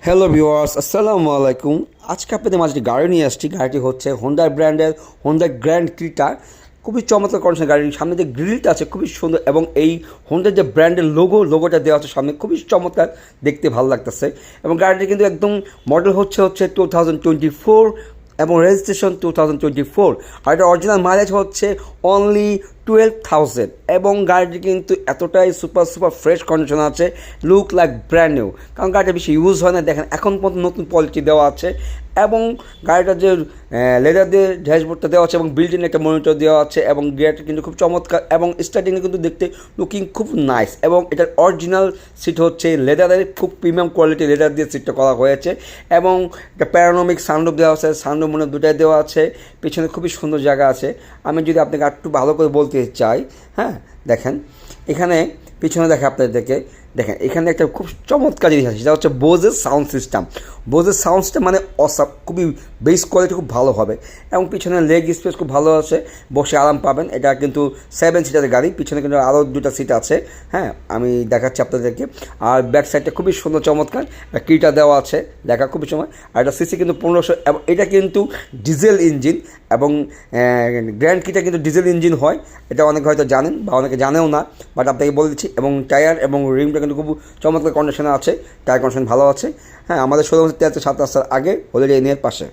Hello viewers, আসসালামু আলাইকুম। আজকে আপনাদের মাঝে যে গাড়ি নিয়ে আসছি, গাড়িটি হচ্ছে হোন্ডা ব্র্যান্ডের হোন্ডা গ্র্যান্ড ক্রিটা। খুবই চমৎকার কন্ডিশন। গাড়ির সামনে যে গ্রিলটা আছে খুবই সুন্দর, এবং এই হোন্ডার যে ব্র্যান্ডের লোগোটা দেওয়া আছে সামনে, খুবই চমৎকার, দেখতে ভালো লাগতেছে। এবং গাড়িটি কিন্তু একদম মডেল হচ্ছে 2024 এবং রেজিস্ট্রেশন 2024। আর এটা অরিজিনাল মাইলেজ হচ্ছে অনলি 12,000। এবং গাড়িটি কিন্তু এতটাই সুপার ফ্রেশ কন্ডিশন আছে, লুক লাইক ব্র্যান্ড নিউ। কারণ গাড়িটা বেশি ইউজ হয় না, দেখেন এখন পর্যন্ত নতুন পলিটি দেওয়া আছে। এবং গাড়িটার যে লেদার দিয়ে ড্যাশবোর্ডটা দেওয়া আছে এবং বিল্ডিং একটা মনিটর দেওয়া আছে, এবং গিয়ারটা কিন্তু খুব চমৎকার, এবং স্টার্টিংয়ে কিন্তু দেখতে লুকিং খুব নাইস। এবং এটার অরিজিনাল সিট হচ্ছে লেদারের, খুব প্রিমিয়াম কোয়ালিটি লেদার দিয়ে সিটটা করা হয়েছে। এবং একটা প্যারানমিক সানরুফ দেওয়া আছে, সানরুফ মনে দুটাই দেওয়া আছে। পিছনে খুবই সুন্দর জায়গা আছে। আমি যদি আপনাকে একটু ভালো করে বলতে চাই, হ্যাঁ দেখেন এখানে পিছনে দেখে আপনাদেরকে, দেখেন এখানে একটা খুব চমৎকার জিনিস আছে, সেটা হচ্ছে বোজের সাউন্ড সিস্টেম। বোজের সাউন্ড সিস্টেম মানে অসাম, খুবই বেস কোয়ালিটি খুব ভালো হবে। এবং পিছনে লেগ স্পেস খুব ভালো আছে, বসে আরাম পাবেন। এটা কিন্তু 7 সিটারের গাড়ি, পিছনে কিন্তু আরও 2টা সিট আছে। হ্যাঁ, আমি দেখাচ্ছি আপনাদেরকে। আর ব্যাক সাইডটা খুবই সুন্দর চমৎকার, কিটা দেওয়া আছে, দেখা খুবই সময়। আর এটা সিসি কিন্তু 1500, এবং এটা কিন্তু ডিজেল ইঞ্জিন। এবং গ্র্যান্ড কিটা কিন্তু ডিজেল ইঞ্জিন হয়, এটা অনেকে হয়তো জানেন বা অনেকে জানেও না, বাট আপনাকে বলে দিচ্ছি। এবং টায়ার এবং রিমটা কিন্তু খুব চমৎকার কন্ডিশনে আছে, টায়ার কন্ডিশন ভালো আছে। হ্যাঁ, আমাদের 16 হচ্ছে 7 রাস্তার আগে হলিডে ইনের পাশে।